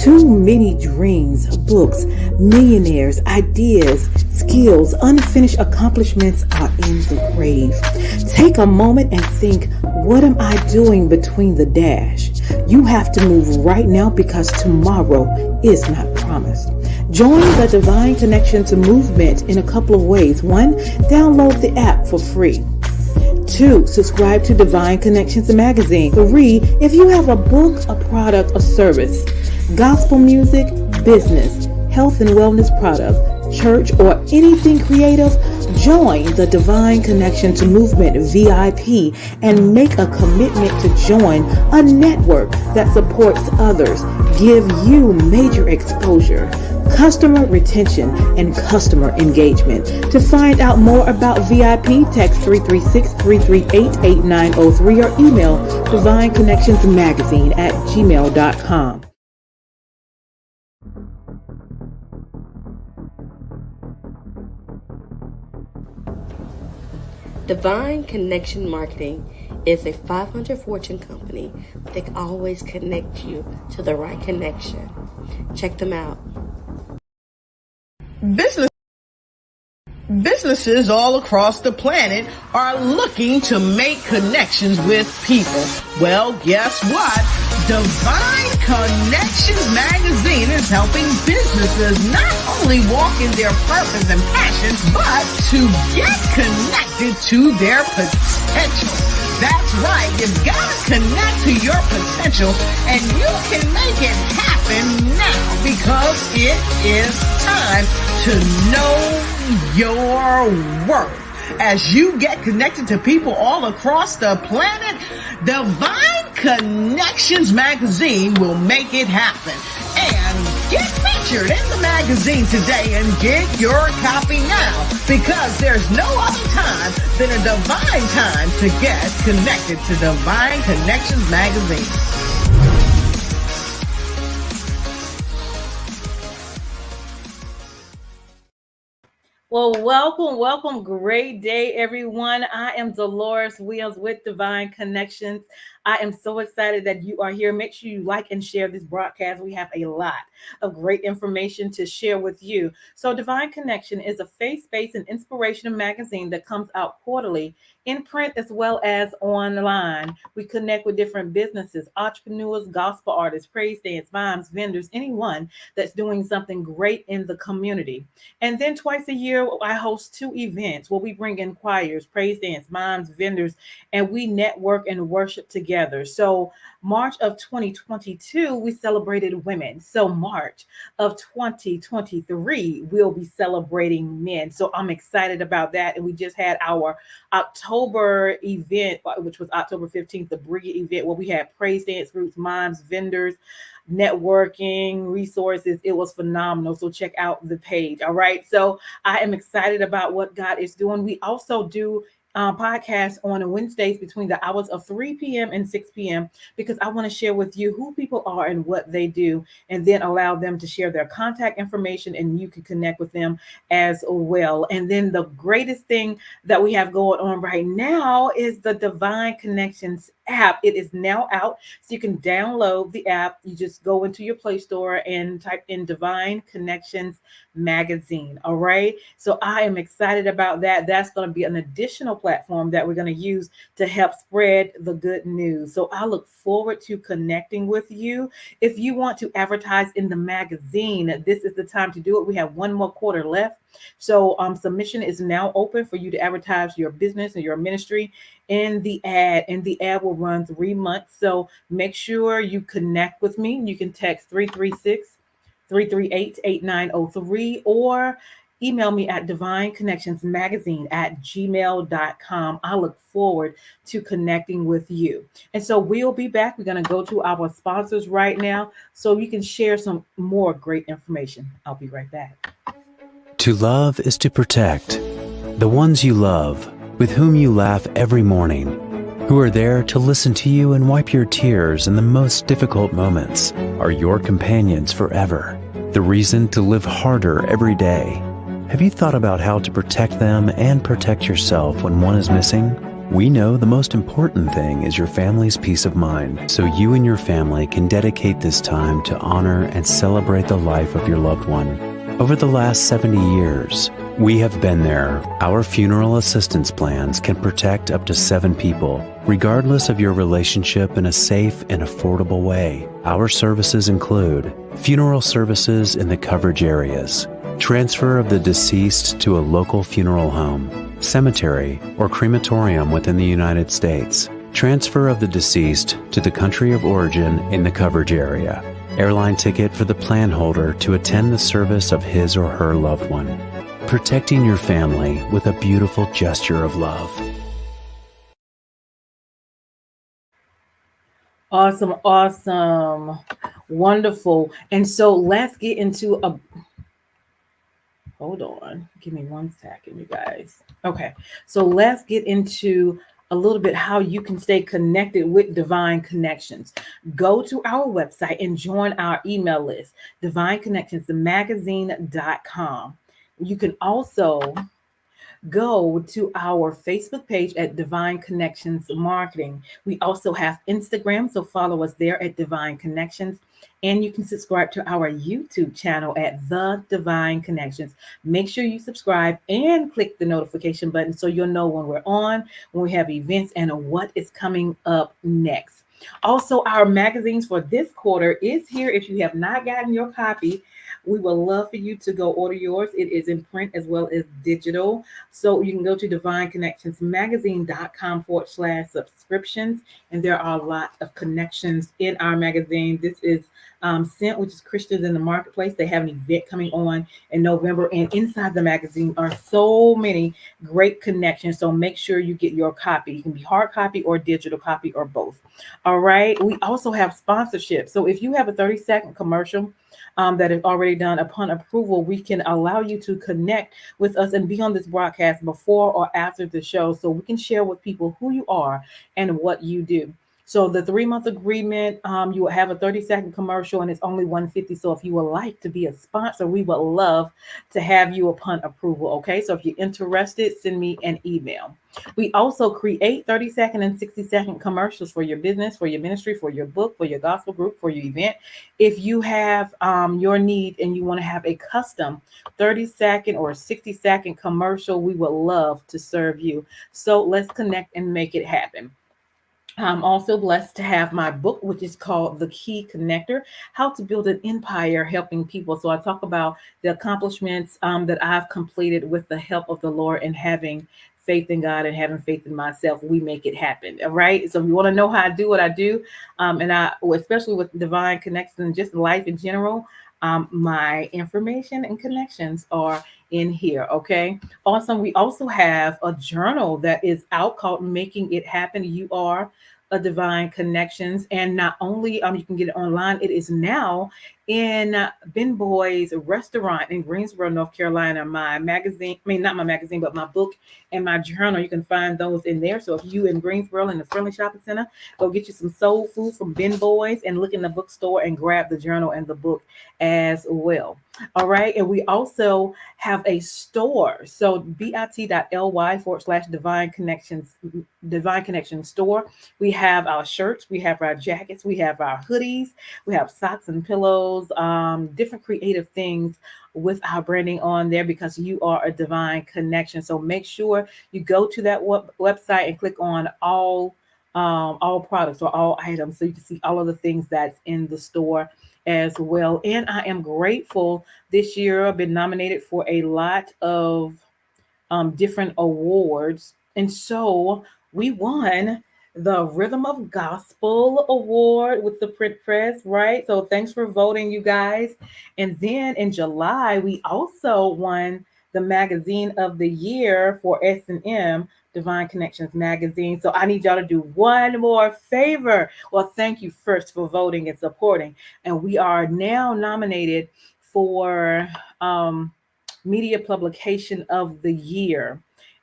Too many dreams, books, millionaires, ideas, skills, unfinished accomplishments are in the grave. Take a moment and think, what am I doing between the dash? You have to move right now because tomorrow is not promised. Join the Divine Connections movement in a couple of ways. 1, download the app for free. 2, subscribe to Divine Connections magazine. 3, if you have a book, a product, a service, gospel music, business, health and wellness product, church, or anything creative, join the Divine Connections Movement VIP and make a commitment to join a network that supports others, give you major exposure, customer retention, and customer engagement. To find out more about VIP, text 336-338-8903 or email divineconnectionsmagazine@gmail.com. Divine Connection Marketing is a 500 Fortune company that can always connect you to the right connection. Check them out. Businesses all across the planet are looking to make connections with people. Well, guess what? Divine Connections Magazine is helping businesses not only walk in their purpose and passions, but to get connected to their potential. That's right. You've got to connect to your potential, and you can make it happen now because it is time to know your worth. As you get connected to people all across the planet, Divine Connections Magazine will make it happen. And get featured in the magazine today and get your copy now, because there's no other time than a divine time to get connected to Divine Connections Magazine. Well, welcome. Great day, everyone. I am Deloris Williams with Divine Connections. I am so excited that you are here. Make sure you like and share this broadcast. We have a lot of great information to share with you. So Divine Connection is a faith-based and inspirational magazine that comes out quarterly in print as well as online. We connect with different businesses, entrepreneurs, gospel artists, praise dance, moms, vendors, anyone that's doing something great in the community. And then twice a year, I host 2 events where we bring in choirs, praise dance, moms, vendors, and we network and worship together. So March of 2022, we celebrated women. So March of 2023, we'll be celebrating men. So I'm excited about that. And we just had our October event, which was October 15th, the Bridget event, where we had praise dance groups, moms, vendors, networking, resources. It was phenomenal. So check out the page. All right. So I am excited about what God is doing. We also do podcast on Wednesdays between the hours of 3 p.m. and 6 p.m. because I want to share with you who people are and what they do, and then allow them to share their contact information and you can connect with them as well. And then the greatest thing that we have going on right now is the Divine Connections app. It is now out, so you can download the app. You just go into your Play Store and type in Divine Connections Magazine. All right. So I am excited about that. That's going to be an additional platform that we're going to use to help spread the good news. So I look forward to connecting with you. If you want to advertise in the magazine, this is the time to do it. We have 1 more quarter left. So submission is now open for you to advertise your business and your ministry in the ad, and the ad will run 3 months. So make sure you connect with me. You can text 336-338-8903 or email me at divineconnectionsmagazine@gmail.com. I look forward to connecting with you. And so we'll be back. We're going to go to our sponsors right now so you can share some more great information. I'll be right back. To love is to protect. The ones you love, with whom you laugh every morning, who are there to listen to you and wipe your tears in the most difficult moments, are your companions forever. The reason to live harder every day. Have you thought about how to protect them and protect yourself when one is missing? We know the most important thing is your family's peace of mind, so you and your family can dedicate this time to honor and celebrate the life of your loved one. Over the last 70 years, we have been there. Our funeral assistance plans can protect up to 7 people, regardless of your relationship, in a safe and affordable way. Our services include funeral services in the coverage areas, transfer of the deceased to a local funeral home, cemetery, or crematorium within the United States, transfer of the deceased to the country of origin in the coverage area, airline ticket for the plan holder to attend the service of his or her loved one, protecting your family with a beautiful gesture of love. Awesome, awesome, wonderful. And so let's get into a hold on. Give me 1 second, you guys. Okay. So let's get into a little bit how you can stay connected with Divine Connections. Go to our website and join our email list, divineconnectionsmagazine.com. You can also go to our Facebook page at Divine Connections Marketing. We also have Instagram, so follow us there at Divine Connections. And you can subscribe to our YouTube channel at The Divine Connections. Make sure you subscribe and click the notification button so you'll know when we're on, when we have events, and what is coming up next. Also, our magazines for this quarter is here. If you have not gotten your copy, we would love for you to go order yours. It is in print as well as digital. So you can go to divineconnectionsmagazine.com/subscriptions. And there are a lot of connections in our magazine. This is Sent, which is Christians in the Marketplace. They have an event coming on in November. And inside the magazine are so many great connections. So make sure you get your copy. You can be hard copy or digital copy or both. All right. We also have sponsorship. So if you have a 30-second commercial that is already done, upon approval, we can allow you to connect with us and be on this broadcast before or after the show so we can share with people who you are and what you do. So the 3-month agreement, you will have a 30-second commercial and it's only $150. So if you would like to be a sponsor, we would love to have you upon approval. Okay. So if you're interested, send me an email. We also create 30-second and 60-second commercials for your business, for your ministry, for your book, for your gospel group, for your event. If you have your need and you want to have a custom 30-second or 60-second commercial, we would love to serve you. So let's connect and make it happen. I'm also blessed to have my book, which is called The Key Connector, How to Build an Empire Helping People. So I talk about the accomplishments that I've completed with the help of the Lord and having faith in God and having faith in myself. We make it happen. All right. So if you want to know how I do what I do, and I, especially with Divine Connections and just life in general, my information and connections are in here. Okay. Awesome. We also have a journal that is out called Making It Happen. You are a Divine Connections. And not only you can get it online, it is now in Ben Boy's restaurant in Greensboro, North Carolina. My magazine, not my magazine, but my book and my journal, you can find those in there. So if you in Greensboro in the Friendly Shopping Center, go get you some soul food from Ben Boy's and look in the bookstore and grab the journal and the book as well. All right. And we also have a store. So bit.ly/Divine Connections, Divine Connections store. We have our shirts, we have our jackets, we have our hoodies, we have socks and pillows, different creative things with our branding on there because you are a Divine Connection. So make sure you go to that website and click on all products or all items so you can see all of the things that's in the store as well. And I am grateful this year. I've been nominated for a lot of different awards. And so we won the Rhythm of Gospel Award with the print press, right? So thanks for voting, you guys. And then in July, we also won the Magazine of the Year for S&M, Divine Connections Magazine. So I need y'all to do one more favor. Well, thank you first for voting and supporting. And we are now nominated for Media Publication of the Year.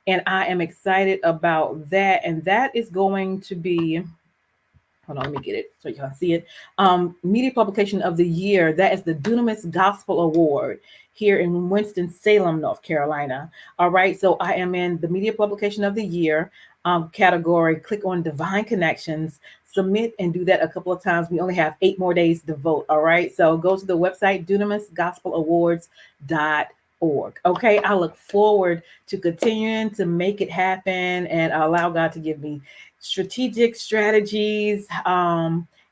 And I am excited about that. And that is going to be, hold on, let me get it so you can see it. Media Publication of the Year. That is the Dunamis Gospel Award here in Winston-Salem, North Carolina. All right, so I am in the Media Publication of the Year category. Click on Divine Connections, submit, and do that a couple of times. We only have 8 more days to vote. All right, so go to the website dunamisgospelawards.org. Okay, I look forward to continuing to make it happen and allow God to give me strategic strategies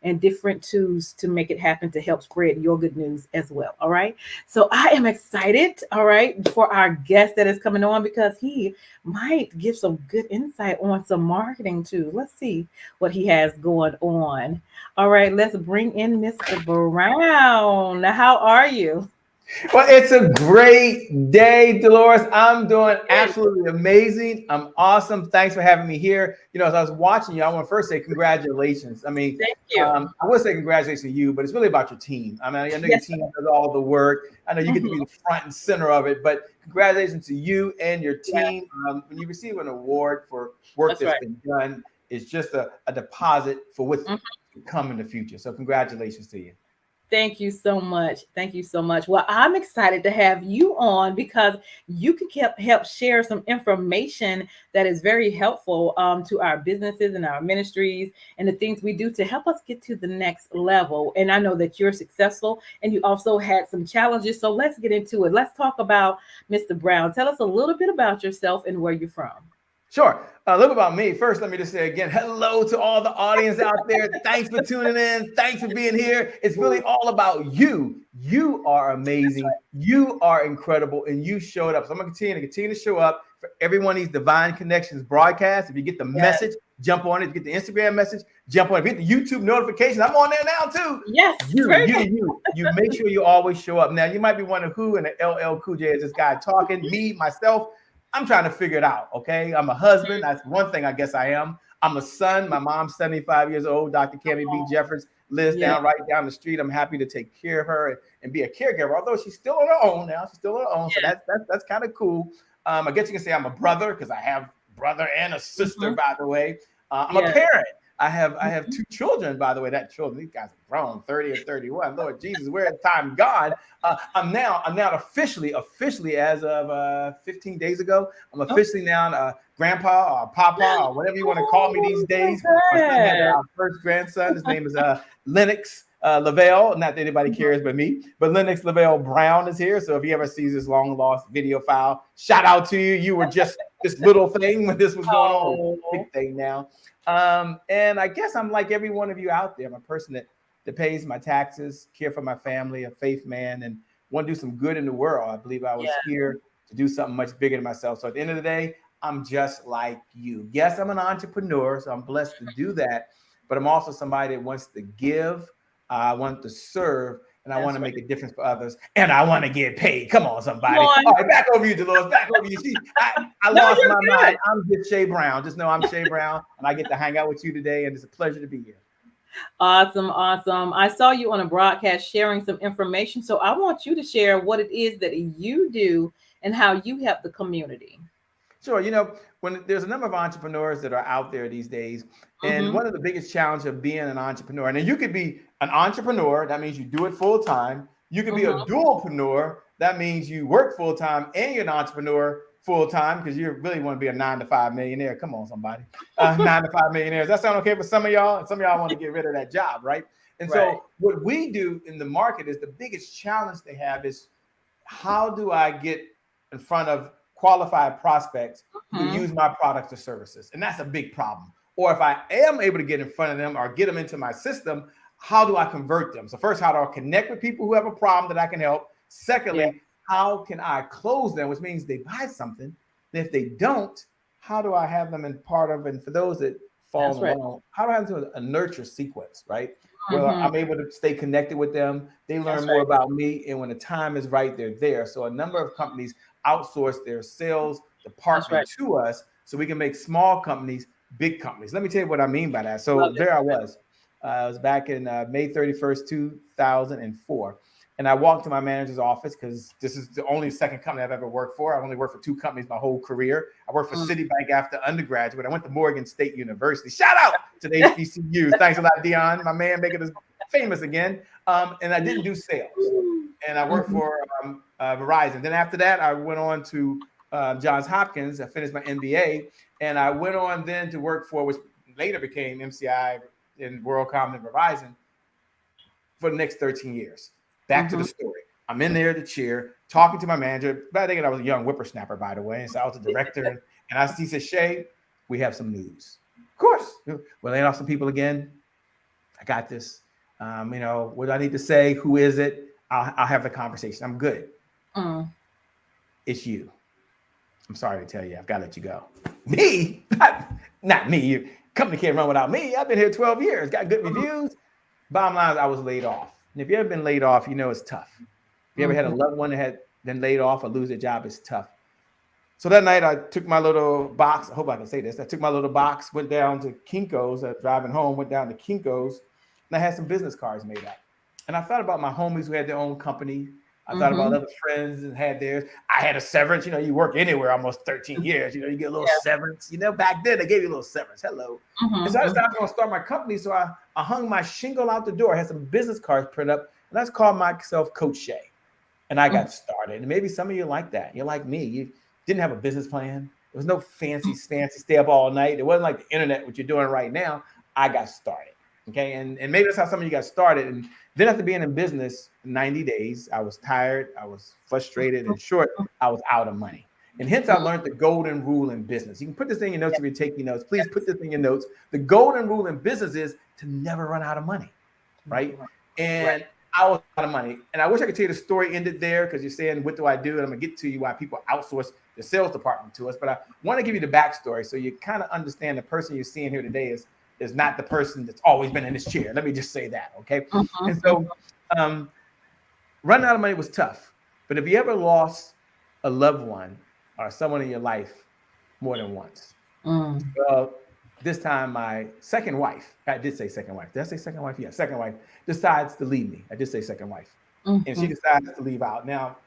and different tools to make it happen to help spread your good news as well. All right. So I am excited, all right, for our guest that is coming on because he might give some good insight on some marketing too. Let's see what he has going on. All right, let's bring in Mr. Brown. How are you? Well, it's a great day, Dolores. I'm doing absolutely amazing. I'm awesome. Thanks for having me here. You know, as I was watching you, I want to first say congratulations. I mean, Thank you. I would say congratulations to you, but it's really about your team. I mean, I know your team does all the work. I know you get to be the front and center of it, but congratulations to you and your team. When you receive an award for work that's been done, it's just a deposit for what's to come in the future. So congratulations to you. Thank you so much. Thank you so much. Well, I'm excited to have you on because you can help share some information that is very helpful to our businesses and our ministries and the things we do to help us get to the next level. And I know that you're successful and you also had some challenges. So let's get into it. Let's talk about Mr. Brown. Tell us a little bit about yourself and where you're from. Sure. A little about me. First, let me just say again, hello to all the audience out there. Thanks for tuning in. Thanks for being here. It's really all about you. You are amazing. You are incredible. And you showed up. So I'm going to continue to show up for every one of these Divine Connections broadcasts. If you get the message, jump on it. If you get the Instagram message, jump on it. If you get the YouTube notification, I'm on there now too. Yes. You make sure you always show up. Now, you might be wondering who in the LL Cool J is this guy talking, me, myself. I'm trying to figure it out, okay? I'm a husband. That's one thing I guess I am. I'm a son. My mom's 75 years old. Dr. Cammie B. Jeffers lives right down the street. I'm happy to take care of her and be a caregiver, although she's still on her own now. She's still on her own, so that's kind of cool. I guess you can say I'm a brother because I have brother and a sister, by the way. I'm a parent. I have 2 children, by the way. These guys are grown, 30 and 31. Lord Jesus, where has time gone? I'm now officially as of 15 days ago. I'm officially now grandpa or papa or whatever you want to call me these days. Our first grandson. His name is Lennox Lavelle. Not that anybody cares but me, but Lennox Lavelle Brown is here. So if he ever sees this long lost video file, shout out to you. You were just this little thing when this was going on. Big thing now. And I guess I'm like every one of you out there. I'm a person that pays my taxes, care for my family, a faith man, and want to do some good in the world. I believe I was here to do something much bigger than myself. So at the end of the day, I'm just like you. Yes, I'm an entrepreneur, so I'm blessed to do that. But I'm also somebody that wants to give. I want to serve. And I want to make a difference for others. And I want to get paid. Come on, somebody. All right, back over you, Deloris. Back over you. See, I lost my mind. I'm just Shay Brown. Just know I'm Shay Brown. And I get to hang out with you today. And it's a pleasure to be here. Awesome. I saw you on a broadcast sharing some information. So I want you to share what it is that you do and how you help the community. Sure. You know, when there's a number of entrepreneurs that are out there these days, and one of the biggest challenges of being an entrepreneur, and then you could be an entrepreneur, that means you do it full time. You could be a dualpreneur, that means you work full time and you're an entrepreneur full time because you really want to be a 9-to-5 millionaire. Come on, somebody. 9-to-5 millionaires. That sound okay for some of y'all? And some of y'all want to get rid of that job, right? And so what we do in the market is the biggest challenge they have is how do I get in front of qualified prospects who use my products or services? And that's a big problem. Or if I am able to get in front of them or get them into my system, how do I convert them? So first, how do I connect with people who have a problem that I can help? Secondly, how can I close them, which means they buy something. And if they don't, how do I have them in part of, and for those that fall along, how do I have them do a nurture sequence, right? Where I'm able to stay connected with them. They learn more about me. And when the time is right, they're there. So a number of companies outsource their sales department to us so we can make small companies big companies. Let me tell you what I mean by that. So there I was. I was back in May 31st, 2004. And I walked to my manager's office because this is the only second company I've ever worked for. I've only worked for 2 companies my whole career. I worked for Citibank after undergraduate. I went to Morgan State University. Shout out to the HBCUs. Thanks a lot, Dion, my man, making us famous again. And I didn't do sales. And I worked for Verizon. Then after that, I went on to Johns Hopkins. I finished my MBA. And I went on then to work for, which later became MCI and WorldCom and Verizon for the next 13 years. Back to the story. I'm in there at the chair talking to my manager. But I think I was a young whippersnapper, by the way. And so I was the director. And he said, Shay, we have some news. Of course. We're laying off some people again. I got this. What do I need to say? Who is it? I'll have the conversation. I'm good. It's you. I'm sorry to tell you, I've got to let you go. Me? Not me. Your company can't run without me. I've been here 12 years, got good reviews. Bottom line is I was laid off. And if you ever been laid off, you know it's tough. If you ever had a loved one that had been laid off or lose their job, it's tough. So that night I took my little box. I hope I can say this. I took my little box, went down to Kinko's, driving home, went down to Kinko's, and I had some business cards made up. And I thought about my homies who had their own company. I thought about other friends and had theirs. I had a severance. You work anywhere almost 13 years. You get a little severance. Back then they gave you a little severance. Hello. And so I decided I was going to start my company. So I hung my shingle out the door. I had some business cards printed up. And I called myself Coach Shay. And I got started. And maybe some of you like that. You're like me. You didn't have a business plan. There was no fancy stay up all night. It wasn't like the internet, what you're doing right now. I got started. Okay. And maybe that's how some of you got started. And then after being in business 90 days, I was tired. I was frustrated. In short, I was out of money. And hence I learned the golden rule in business. You can put this in your notes if you're taking notes. Please put this in your notes. The golden rule in business is to never run out of money. Right. And I was out of money. And I wish I could tell you the story ended there because you're saying, what do I do? And I'm going to get to you why people outsource the sales department to us. But I want to give you the backstory so you kind of understand the person you're seeing here today is not the person that's always been in this chair. Let me just say that, okay? And so running out of money was tough. But if you ever lost a loved one or someone in your life more than once, well, this time my second wife, I did say second wife. Did I say second wife? Yeah, second wife decides to leave me. I did say second wife. And she decides to leave out. Now,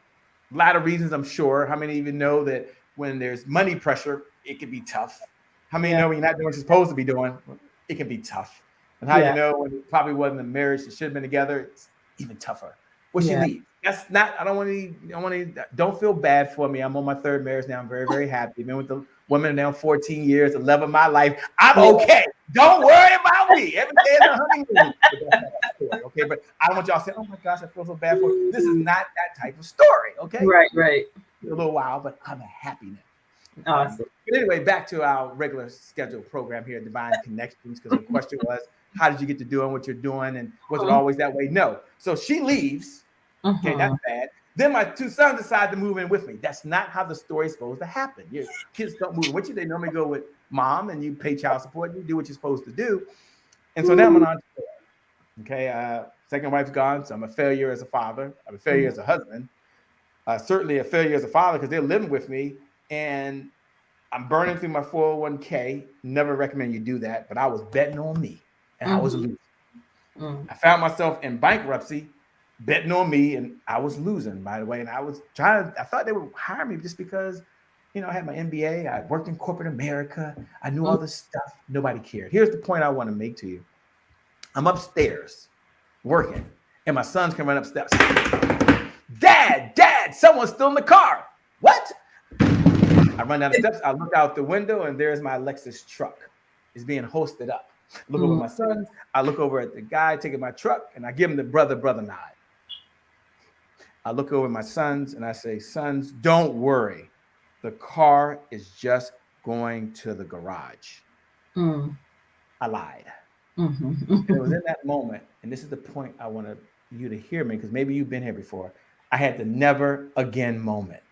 a lot of reasons, I'm sure. How many even know that when there's money pressure, it can be tough? How many know when you're not doing what you're supposed to be doing, it can be tough? And how you know when it probably wasn't a marriage that should have been together, it's even tougher. Well, she leaves. That's not, don't feel bad for me. I'm on my third marriage now. I'm very, very happy. Been with the woman now 14 years, the love of my life. I'm okay. Don't worry about me. Every day is a honeymoon. Okay, but I don't want y'all saying, oh my gosh, I feel so bad for you. This is not that type of story. Okay. Right. A little while, but I'm happy now. Awesome. But anyway, back to our regular scheduled program here at Divine Connections, because the question was, how did you get to doing what you're doing? And was it always that way? No. So she leaves. Okay, that's bad. Then my two sons decide to move in with me. That's not how the story's supposed to happen. Your kids don't move in with you. They normally go with mom and you pay child support and you do what you're supposed to do. And so now I'm an entrepreneur. Okay, second wife's gone, so I'm a failure as a father. I'm a failure as a husband. Certainly a failure as a father because they're living with me and I'm burning through my 401k. Never recommend you do that, but I was betting on me and I was losing. I found myself in bankruptcy, betting on me, and I was losing, by the way. And I thought they would hire me just because, I had my MBA. I worked in corporate America. I knew all this stuff. Nobody cared. Here's the point I want to make to you. I'm upstairs working, and my sons come run up steps. Dad, someone's still in the car. What? I run down the steps. I look out the window, and there's my Lexus truck. It's being hosted up. Look over my sons. I look over at the guy taking my truck, and I give him the brother nod. I look over at my sons, and I say, sons, don't worry. The car is just going to the garage. I lied. And it was in that moment, and this is the point I want you to hear me, because maybe you've been here before. I had the never again moment.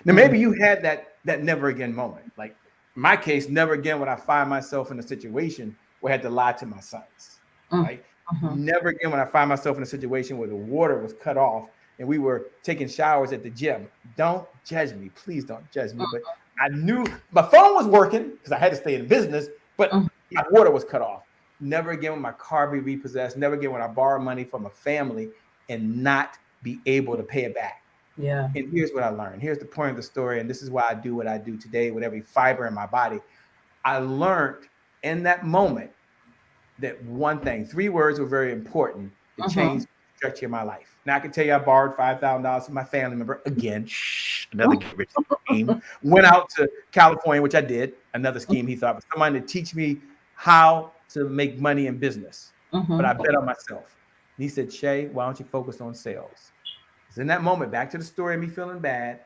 Now, maybe you had that never again moment. Like in my case, never again would I find myself in a situation where I had to lie to my sons. Right? Never again when I find myself in a situation where the water was cut off and we were taking showers at the gym. Don't judge me. Please don't judge me. But I knew my phone was working because I had to stay in business, but my water was cut off. Never again will my car be repossessed. Never again when I borrow money from a family and not be able to pay it back. Yeah. And here's what I learned. Here's the point of the story. And this is why I do what I do today with every fiber in my body. I learned in that moment that one thing, 3 words were very important. the change trajectory of my life. Now I can tell you I borrowed $5,000 from my family member again. Another get rich scheme. Went out to California, which I did. Another scheme he thought was somebody to teach me how to make money in business. But I bet on myself. And he said, Shay, why don't you focus on sales? So in that moment, back to the story of me feeling bad,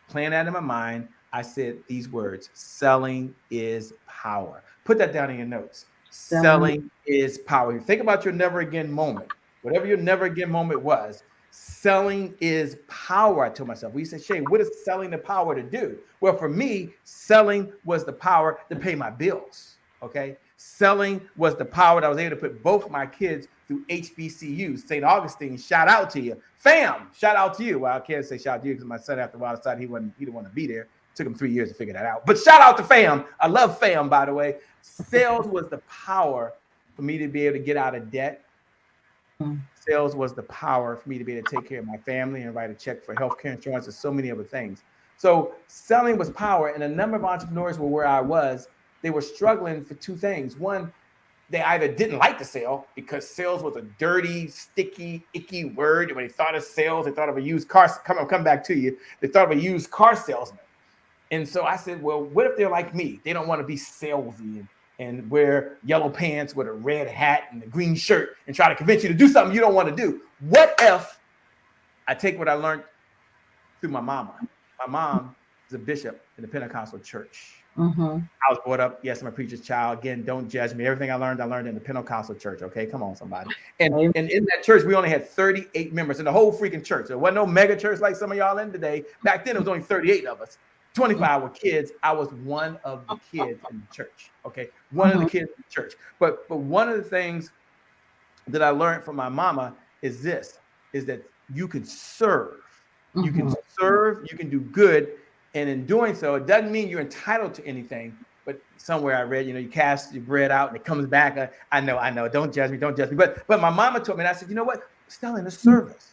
playing that in my mind, I said these words: selling is power. Put that down in your notes. Selling is power. Think about your never again moment. Whatever your never again moment was, selling is power. I told myself. We said, Shay, what is selling the power to do? Well, for me, selling was the power to pay my bills. Okay. Selling was the power that I was able to put both my kids through HBCUs. St. Augustine, shout out to you. Fam, shout out to you. Well, I can't say shout out to you because my son, after a while, decided he didn't want to be there. It took him 3 years to figure that out. But shout out to fam. I love fam, by the way. Sales was the power for me to be able to get out of debt. Sales was the power for me to be able to take care of my family and write a check for healthcare insurance and so many other things. So selling was power. And a number of entrepreneurs were where I was. They were struggling for two things. One, they either didn't like to sell because sales was a dirty, sticky, icky word. When they thought of sales, they thought of a used car. Come back to you. They thought of a used car salesman. And so I said, well, what if they're like me? They don't want to be salesy and wear yellow pants with a red hat and a green shirt and try to convince you to do something you don't want to do. What if I take what I learned through my mama? My mom is a bishop in the Pentecostal church. I was brought up, yes, I'm a preacher's child. Again, don't judge me. Everything I learned in the Pentecostal church. Okay, come on, somebody. And in that church, we only had 38 members in the whole freaking church. There wasn't no mega church like some of y'all in today. Back then, it was only 38 of us. 25 were kids. I was one of the kids in the church. Okay, one of the kids in the church. But one of the things that I learned from my mama is that you can serve. You can serve. You can do good. And in doing so, it doesn't mean you're entitled to anything. But somewhere I read, you cast your bread out and it comes back. I know. Don't judge me. But my mama told me, and I said, you know what? Selling is service.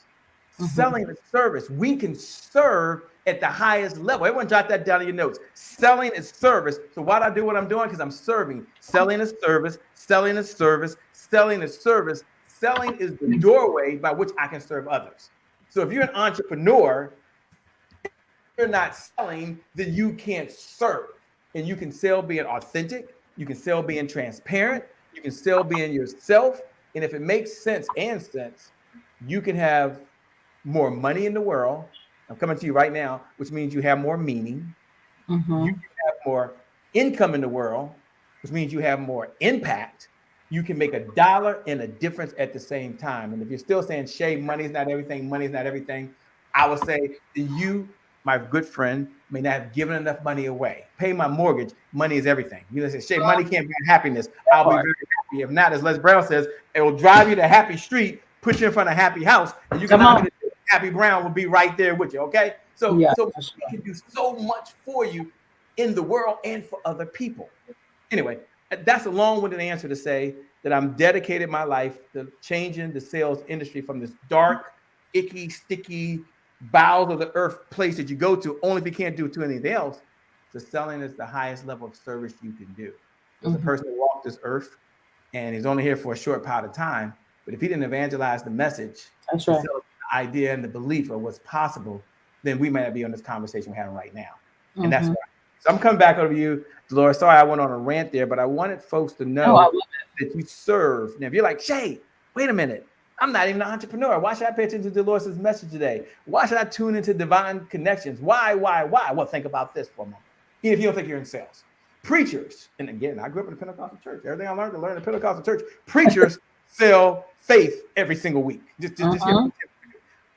Selling is service. We can serve at the highest level. Everyone jot that down in your notes. Selling is service. So why do I do what I'm doing? Because I'm serving. Selling is service. Selling is service. Selling is service. Selling is the doorway by which I can serve others. So if you're an entrepreneur, you're not selling, then you can't serve. And you can sell being authentic. You can sell being transparent. You can sell being yourself. And if it makes sense, you can have more money in the world. I'm coming to you right now, which means you have more meaning. You can have more income in the world, which means you have more impact. You can make $1 and a difference at the same time. And if you're still saying, Shay, money's not everything, I would say that you, my good friend, may not have given enough money away. Pay my mortgage. Money is everything. You say, Shay, money can't buy happiness. I'll be very happy. If not, as Les Brown says, it will drive you to Happy Street, put you in front of Happy House, and you can Happy Brown will be right there with you. Okay. So we can do so much for you in the world and for other people. Anyway, that's a long-winded answer to say that I'm dedicated my life to changing the sales industry from this dark, icky, sticky, bowels of the earth place that you go to only if you can't do it to anything else. So selling is the highest level of service you can do. There's a person who walked this earth and he's only here for a short period of time. But if he didn't evangelize the message, that's right, the idea and the belief of what's possible, then we might not be on this conversation we're having right now. And that's why. So I'm coming back over to you, Deloris. Sorry, I went on a rant there, but I wanted folks to know that you serve. Now, if you're like, Shay, wait a minute, I'm not even an entrepreneur. Why should I pay attention to Deloris' message today? Why should I tune into Divine Connections? Why? Well, think about this for a moment. Even if you don't think you're in sales. Preachers, and again, I grew up in the Pentecostal church. Everything I learned in the Pentecostal church. Preachers sell faith every single week. Just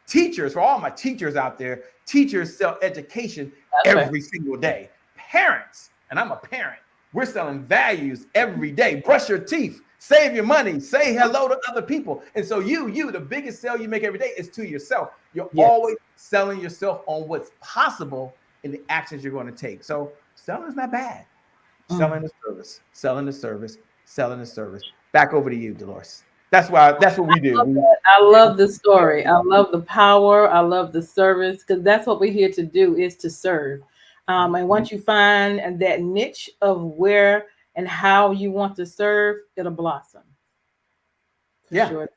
teachers, for all my teachers out there, teachers sell education every single day. Parents, and I'm a parent, we're selling values every day. Brush your teeth, save your money, say hello to other people. And so you, the biggest sale you make every day is to yourself. You're always selling yourself on what's possible in the actions you're going to take. So selling is not bad. Selling the service, selling the service, selling the service. Back over to you, Deloris. That's what we do. I love the story. I love the power. I love the service, because that's what we're here to do, is to serve. And once you find that niche of where and how you want to serve, it'll blossom. For sure.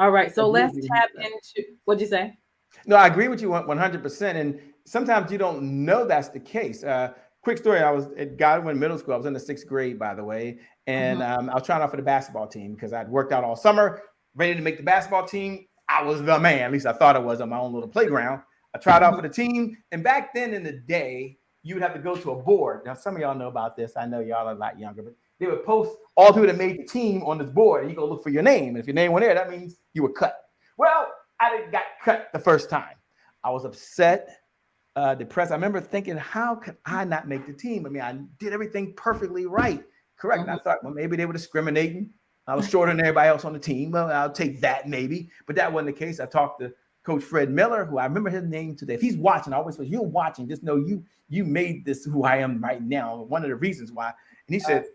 All right. I So agree let's with you tap 100%. into, what'd you say? No, I agree with you 100%. And sometimes you don't know that's the case. Quick story. I was at Godwin Middle School. I was in the 6th grade, by the way. And I was trying out for the basketball team because I'd worked out all summer, ready to make the basketball team. I was the man. At least I thought I was on my own little playground. I tried out for the team. And back then in the day, you would have to go to a board. Now, some of y'all know about this. I know y'all are a lot younger, but they would post all the people that made the team on this board. And you go look for your name. And if your name went there, that means you were cut. Well, I didn't got cut the first time. I was upset, depressed. I remember thinking, how could I not make the team? I mean, I did everything perfectly right, correct. And I thought, well, maybe they were discriminating. I was shorter than everybody else on the team. Well, I'll take that maybe. But that wasn't the case. I talked to Coach Fred Miller, who I remember his name today. If he's watching, I always say, you're watching, just know you made this who I am right now. One of the reasons why. And he said,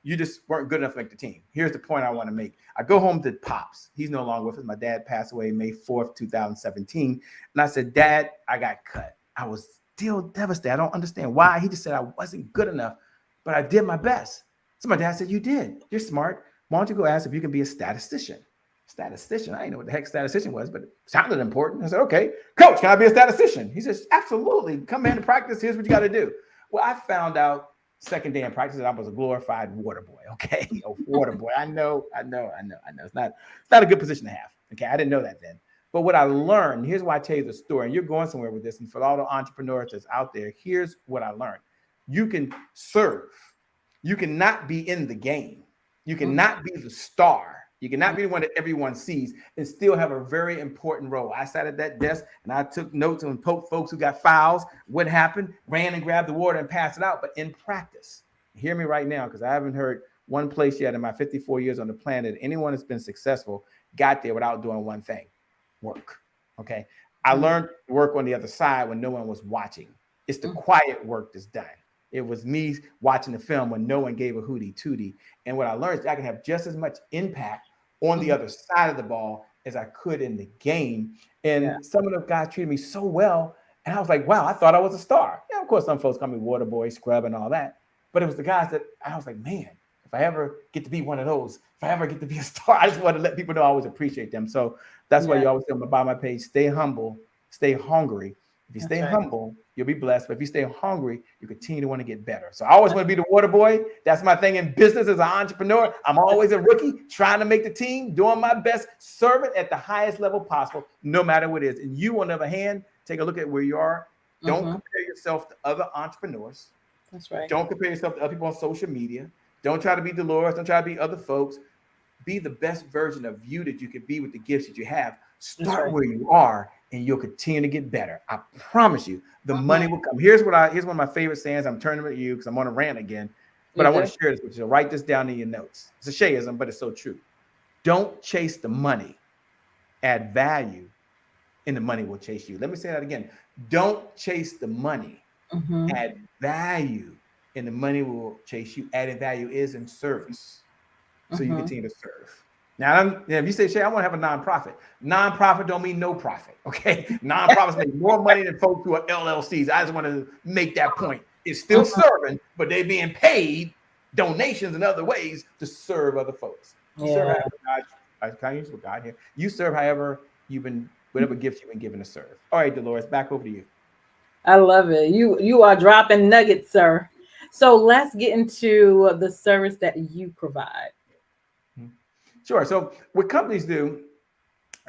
you just weren't good enough to make the team. Here's the point I want to make. I go home to Pops. He's no longer with us. My dad passed away May 4th, 2017. And I said, Dad, I got cut. I was still devastated. I don't understand why. He just said I wasn't good enough, but I did my best. So my dad said, you did. You're smart. Why don't you go ask if you can be a statistician? Statistician. I didn't know what the heck statistician was, but it sounded important. I said, okay, coach, can I be a statistician? He says, absolutely. Come in and practice. Here's what you got to do. Well, I found out second day in practice that I was a glorified water boy. Okay, a water boy. I know. It's not a good position to have. Okay, I didn't know that then. But what I learned, here's why I tell you the story, and you're going somewhere with this. And for all the entrepreneurs that's out there, here's what I learned. You can serve. You cannot be in the game. You cannot be the star. You cannot be the one that everyone sees and still have a very important role. I sat at that desk and I took notes on folks who got fouls, what happened, ran and grabbed the water and passed it out. But in practice, hear me right now, because I haven't heard one place yet in my 54 years on the planet, anyone that's been successful got there without doing one thing, work. Okay. I learned to work on the other side when no one was watching. It's the quiet work that's done. It was me watching the film when no one gave a hootie tootie. And what I learned is I can have just as much impact on the other side of the ball as I could in the game. And some of those guys treated me so well. And I was like, wow, I thought I was a star. Yeah, of course, some folks call me water boy, scrub and all that. But it was the guys that I was like, man, if I ever get to be one of those, if I ever get to be a star, I just want to let people know I always appreciate them. So that's why you always say on the bottom of my page, stay humble, stay hungry. If you stay humble, you'll be blessed. But if you stay hungry, you continue to want to get better. So I always want to be the water boy. That's my thing in business as an entrepreneur. I'm always a rookie, trying to make the team, doing my best, serving at the highest level possible, no matter what it is. And you, on the other hand, take a look at where you are. Don't compare yourself to other entrepreneurs. That's right. Don't compare yourself to other people on social media. Don't try to be Deloris. Don't try to be other folks. Be the best version of you that you could be with the gifts that you have. Start where you are, and you'll continue to get better. I promise you, the money will come. Here's one of my favorite sayings. I'm turning to you because I'm on a rant again, but I want to share this with you. So write this down in your notes. It's a Shayism, but it's so true. Don't chase the money. Add value, and the money will chase you. Let me say that again. Don't chase the money. Add value, and the money will chase you. Adding value is in service. So you continue to serve. Now, if you say, Shay, I want to have a nonprofit. Nonprofit don't mean no profit, okay? Nonprofits make more money than folks who are LLCs. I just want to make that point. It's still serving, but they're being paid donations and other ways to serve other folks. You serve however God, can I use for God here? You serve however you've been, whatever gifts you've been given to serve. All right, Deloris, back over to you. I love it. You are dropping nuggets, sir. So let's get into the service that you provide. Sure. So what companies do,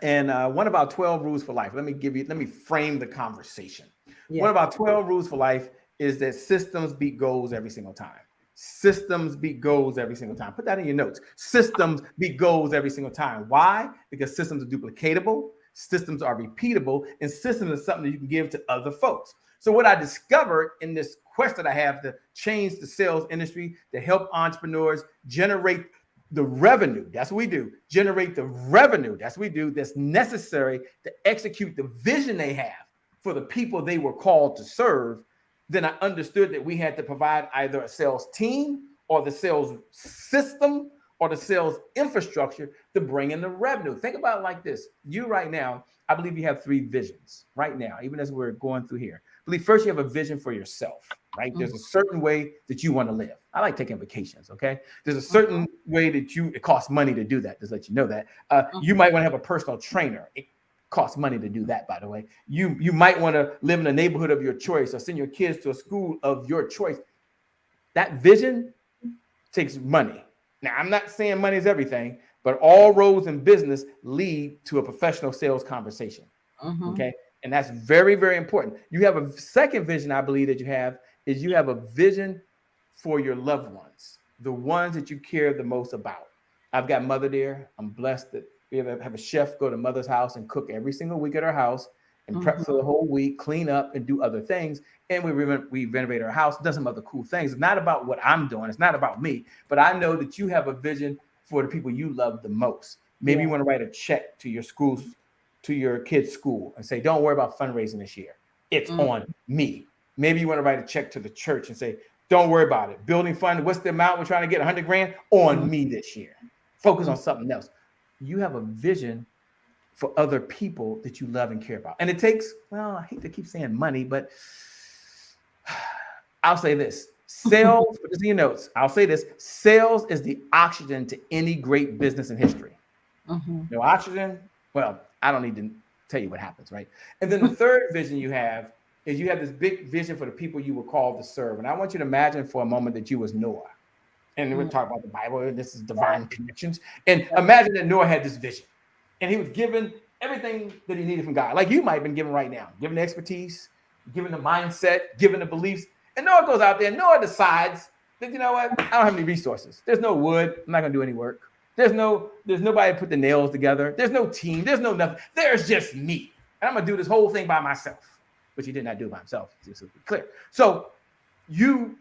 and one of our 12 rules for life, let me frame the conversation. One of our 12 rules for life is that systems beat goals every single time. Systems beat goals every single time. Put that in your notes. Systems beat goals every single time. Why? Because systems are duplicatable, systems are repeatable, and systems is something that you can give to other folks. So what I discovered in this quest that I have to change the sales industry, to help entrepreneurs generate the revenue, that's what we do, generate the revenue, that's what we do, that's necessary to execute the vision they have for the people they were called to serve. Then I understood that we had to provide either a sales team or the sales system or the sales infrastructure to bring in the revenue. Think about it like this. You right now, I believe you have 3 visions right now, even as we're going through here. believe first you have a vision for yourself, right? There's a certain way that you want to live. I like taking vacations, okay? There's a certain way that it costs money to do that, just let you know that. You might want to have a personal trainer. It costs money to do that, by the way. You might want to live in a neighborhood of your choice or send your kids to a school of your choice. That vision takes money. Now, I'm not saying money is everything, but all roads in business lead to a professional sales conversation. Okay. And that's very, very important. You have a second vision, I believe, that you have a vision for your loved ones, the ones that you care the most about. I've got mother there. I'm blessed that we have a chef go to mother's house and cook every single week at her house and prep for the whole week, clean up and do other things. And we renovate our house, does some other cool things. It's not about what I'm doing. It's not about me, but I know that you have a vision for the people you love the most. Maybe you want to write a check to your schools, to your kids' school and say, don't worry about fundraising this year. It's on me. Maybe you want to write a check to the church and say, don't worry about it. Building fund, what's the amount we're trying to get? 100 grand on me this year. Focus on something else. You have a vision for other people that you love and care about. And it takes, well, I hate to keep saying money, but I'll say this. Sales, put this in your notes. I'll say this. Sales is the oxygen to any great business in history. No oxygen, well, I don't need to tell you what happens, right? And then the third vision you have is you have this big vision for the people you were called to serve. And I want you to imagine for a moment that you was Noah. And we're talking about the Bible, and this is divine connections. And imagine that Noah had this vision. And he was given everything that he needed from God. Like you might have been given right now, given the expertise, given the mindset, given the beliefs. And Noah goes out there, and Noah decides that, you know what, I don't have any resources. There's no wood. I'm not going to do any work. There's nobody to put the nails together. There's no team. There's no nothing. There's just me. And I'm going to do this whole thing by myself, which he did not do by himself. Just to be clear. So you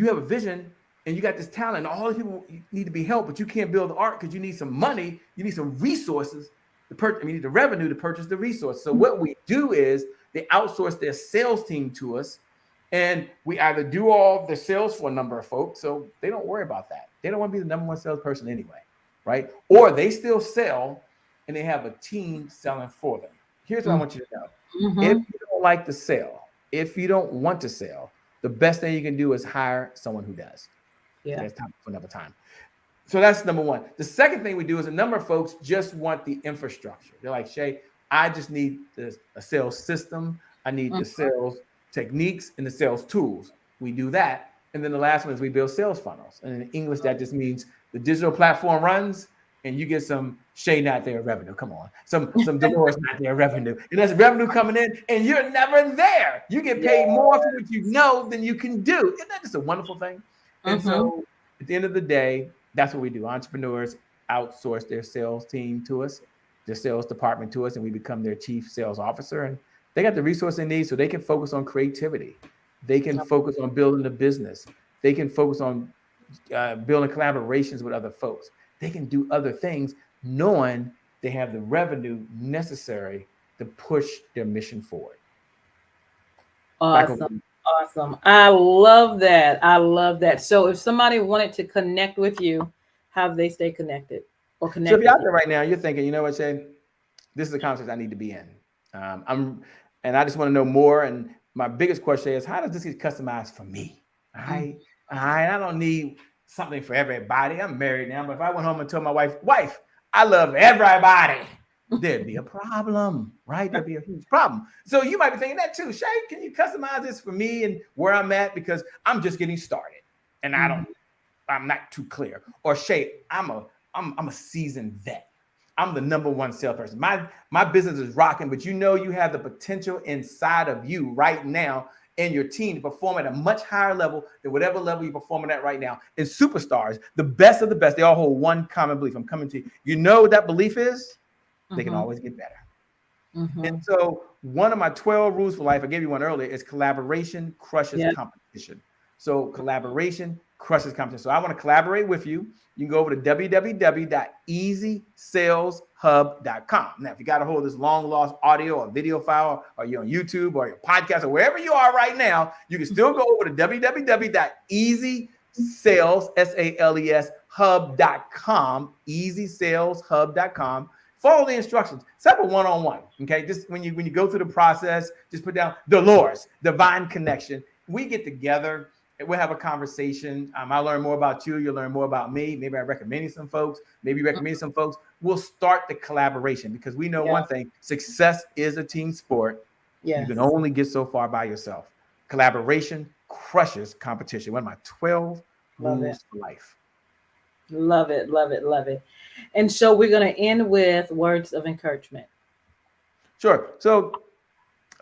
have a vision and you got this talent. All the people need to be helped, but you can't build the art because you need some money. You need some resources you need the revenue to purchase the resource. So what we do is they outsource their sales team to us. And we either do all the sales for a number of folks, so they don't worry about that. They don't want to be the number one salesperson anyway, right? Or they still sell and they have a team selling for them. Here's what I want you to know. If you don't like to sell, if you don't want to sell, the best thing you can do is hire someone who does. Yeah. That's time for another time. So that's number one. The second thing we do is a number of folks just want the infrastructure. They're like, Shay, I just need a sales system. I need the sales techniques and the sales tools. We do that. And then the last one is we build sales funnels. And in English, that just means the digital platform runs and you get some Shay not there revenue. Come on. Some Deloris not there revenue. And there's revenue coming in and you're never there. You get paid more for what you know than you can do. Isn't that just a wonderful thing? And so at the end of the day, that's what we do. Entrepreneurs outsource their sales team to us, their sales department to us, and we become their chief sales officer. And they got the resources they need so they can focus on creativity. They can focus on building the business. They can focus on building collaborations with other folks. They can do other things knowing they have the revenue necessary to push their mission forward. Awesome. I love that. So if somebody wanted to connect with you, how do they stay connected or connect? So if you're out there right now, you're thinking, you know what, Shay, this is the conversation I need to be in. And I just want to know more. And my biggest question is, how does this get customized for me? I don't need something for everybody. I'm married now, but if I went home and told my wife, I love everybody, there'd be a problem, right? There'd be a huge problem. So you might be thinking that too. Shay, can you customize this for me and where I'm at? Because I'm just getting started and I'm not too clear. Or Shay, I'm a seasoned vet. I'm the number one salesperson. My business is rocking, but you know you have the potential inside of you right now and your team to perform at a much higher level than whatever level you're performing at right now. And superstars, the best of the best, they all hold one common belief. I'm coming to you. You know what that belief is? They can always get better. And so one of my 12 rules for life, I gave you one earlier, is collaboration crushes competition. So collaboration crushes competition. So I want to collaborate with you. You can go over to www.easysaleshub.com. Now, if you got a hold of this long lost audio or video file, or you're on YouTube or your podcast or wherever you are right now, you can still go over to www.easysaleshub.com, easysaleshub.com, Follow the instructions. Set up a one-on-one. Okay, just when you go through the process, just put down Deloris, divine connection. We get together. We'll have a conversation. I'll learn more about you. You'll learn more about me. Maybe I recommend you some folks. Maybe you recommend some folks. We'll start the collaboration because we know one thing: success is a team sport. Yes. You can only get so far by yourself. Collaboration crushes competition. One of my 12 rules for life. Love it, love it, love it. And so we're going to end with words of encouragement. Sure. So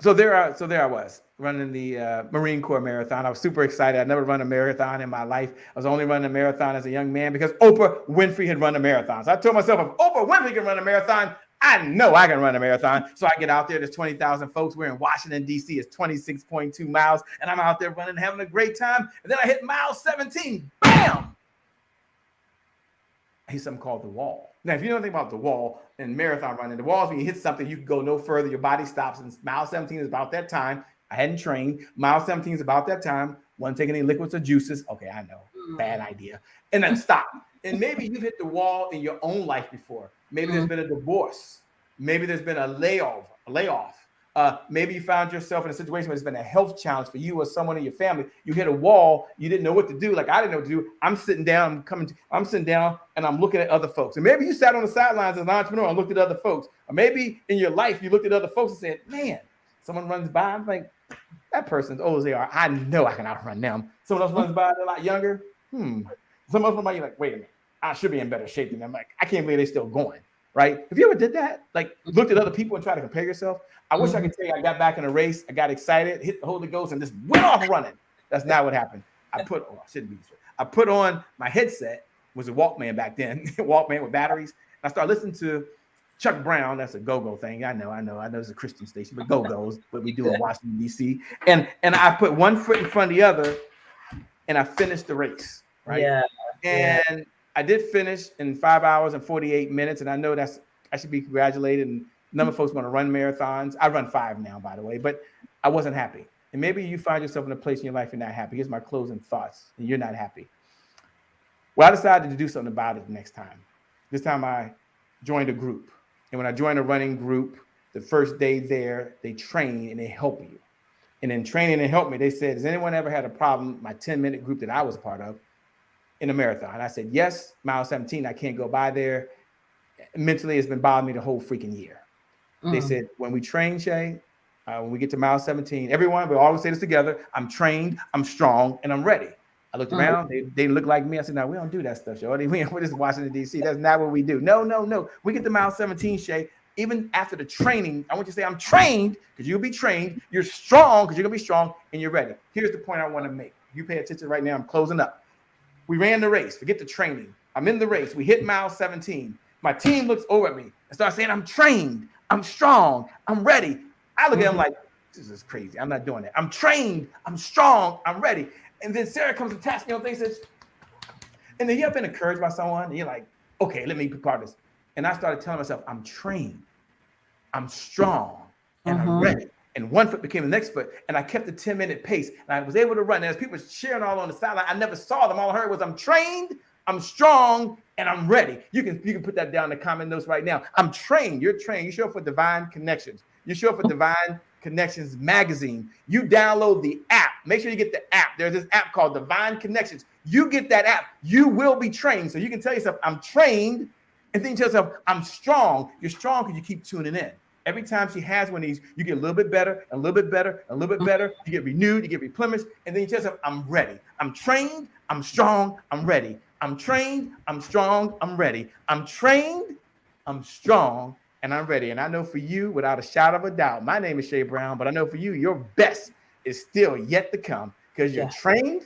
there I was running the Marine Corps marathon. I was super excited. I'd never run a marathon in my life. I was only running a marathon as a young man because Oprah Winfrey had run a marathon. So I told myself, if Oprah Winfrey can run a marathon, I know I can run a marathon. So I get out there. There's 20,000 folks. We're in Washington, D.C. It's 26.2 miles. And I'm out there running, having a great time. And then I hit mile 17. Bam! I hit something called the wall. Now, if you know anything about the wall and marathon running, the walls, when you hit something, you can go no further. Your body stops. And mile 17 is about that time. I hadn't trained. Mile 17 is about that time. Wasn't taking any liquids or juices. Okay, I know. Bad idea. And then stop. And maybe you've hit the wall in your own life before. Maybe there's been a divorce. Maybe there's been a layoff. Maybe you found yourself in a situation where it's been a health challenge for you or someone in your family. You hit a wall. You didn't know what to do. Like I didn't know what to do. I'm sitting down. I'm sitting down and I'm looking at other folks. And maybe you sat on the sidelines as an entrepreneur and looked at other folks. Or maybe in your life you looked at other folks and said, "Man, someone runs by. I'm like, that person's old as they are. I know I can outrun them." Someone else runs by. They're a lot younger. Someone else runs by. You're like, "Wait a minute. I should be in better shape than them." Like, I can't believe they're still going. Right? Have you ever did that? Like looked at other people and tried to compare yourself? I wish I could tell you I got back in a race, I got excited, hit the Holy Ghost, and just went off running. That's not what happened. I put on my headset, was a Walkman back then, Walkman with batteries. And I started listening to Chuck Brown. That's a go-go thing. I know it's a Christian station, but go-go's what we do in Washington, D.C. And I put one foot in front of the other, and I finished the race. Right. Yeah. And I did finish in 5 hours and 48 minutes. And I know I should be congratulated. And none of folks want to run marathons. I run 5 now, by the way, but I wasn't happy. And maybe you find yourself in a place in your life you're not happy. Here's my closing thoughts. And you're not happy. Well, I decided to do something about it next time. This time I joined a group. And when I joined a running group, the first day there, they train and they help you. And in training and help me, they said, has anyone ever had a problem, my 10-minute group that I was a part of, in a marathon? I said, yes, mile 17, I can't go by there. Mentally, it's been bothering me the whole freaking year. They said, when we train, Shay, when we get to mile 17, everyone, we always say this together, I'm trained, I'm strong, and I'm ready. I looked around, they didn't look like me. I said, no, we don't do that stuff, Shay. We're just Washington, D.C. That's not what we do. No. We get to mile 17, Shay. Even after the training, I want you to say, I'm trained, because you'll be trained. You're strong, because you're going to be strong, and you're ready. Here's the point I want to make. You pay attention right now. I'm closing up. We ran the race. Forget the training. I'm in the race. We hit mile 17. My team looks over at me and starts saying, I'm trained. I'm strong. I'm ready. I look at them like, this is crazy. I'm not doing that. I'm trained. I'm strong. I'm ready. And then Sarah comes and taps me on things. And then you have been encouraged by someone. And you're like, okay, let me be part of this. And I started telling myself, I'm trained. I'm strong. And I'm ready. And one foot became the next foot. And I kept the 10-minute pace. And I was able to run. And as people were cheering all on the sideline, I never saw them. All I heard was, I'm trained, I'm strong, and I'm ready. You can put that down in the comment notes right now. I'm trained. You're trained. You show up for Divine Connections. You show up for Divine Connections magazine. You download the app. Make sure you get the app. There's this app called Divine Connections. You get that app. You will be trained. So you can tell yourself, I'm trained. And then you tell yourself, I'm strong. You're strong because you keep tuning in. Every time she has one of these, you get a little bit better, a little bit better, a little bit better. You get renewed, you get replenished, and then you tell yourself, I'm ready. I'm trained, I'm strong, I'm ready. I'm trained, I'm strong, I'm ready. I'm trained, I'm strong, and I'm ready. And I know for you, without a shadow of a doubt, my name is Shay Brown, but I know for you, your best is still yet to come because you're trained,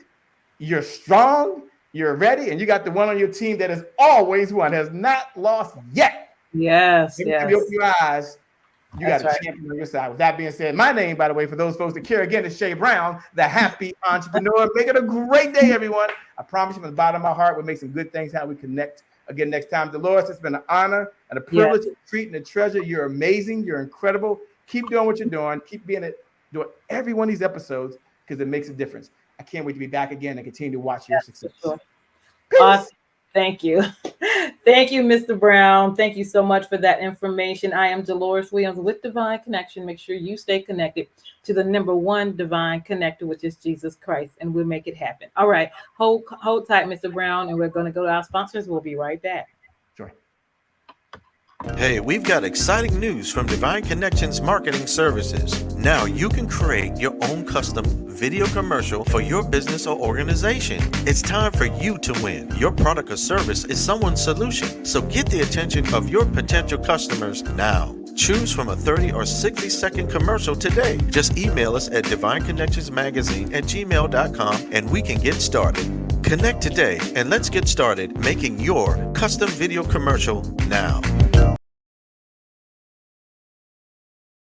you're strong, you're ready, and you got the one on your team that has always won, has not lost yet. Yes. You open your eyes. You got a champion on your side. With that being said, my name, by the way, for those folks that care, again, is Shay Brown, the happy entrepreneur. Make it a great day, everyone. I promise you from the bottom of my heart, we'll make some good things, how we connect again next time. Deloris, it's been an honor and a privilege, a treat and a treasure. You're amazing. You're incredible. Keep doing what you're doing. Keep doing every one of these episodes because it makes a difference. I can't wait to be back again and continue to watch your success. Sure. Awesome. Thank you. Thank you, Mr. Brown. Thank you so much for that information. I am Deloris Williams with Divine Connection. Make sure you stay connected to the number one divine connector, which is Jesus Christ, and we'll make it happen. All right. Hold tight, Mr. Brown, and we're going to go to our sponsors. We'll be right back. Sure. Hey, we've got exciting news from Divine Connections Marketing Services. Now you can create your own custom video commercial for your business or organization. It's time for you to win. Your product or service is someone's solution. So get the attention of your potential customers now. Choose from a 30 or 60-second commercial today. Just email us at divineconnectionsmagazine@gmail.com and we can get started. Connect today and let's get started making your custom video commercial now.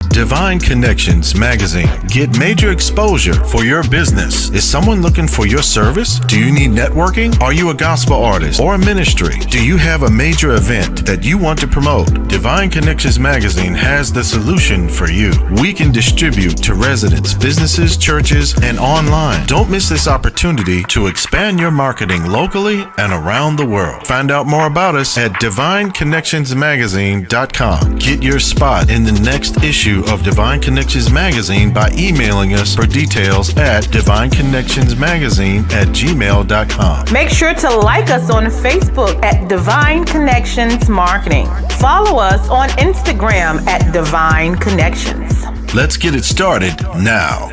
Divine Connections Magazine. Get major exposure for your business. Is someone looking for your service? Do you need networking? Are you a gospel artist or a ministry? Do you have a major event that you want to promote? Divine Connections Magazine has the solution for you. We can distribute to residents, businesses, churches, and online. Don't miss this opportunity to expand your marketing locally and around the world. Find out more about us at divineconnectionsmagazine.com. Get your spot in the next issue of Divine Connections Magazine by emailing us for details at divineconnectionsmagazine@gmail.com. Make sure to like us on Facebook at Divine Connections Marketing. Follow us on Instagram at Divine Connections. Let's get it started now.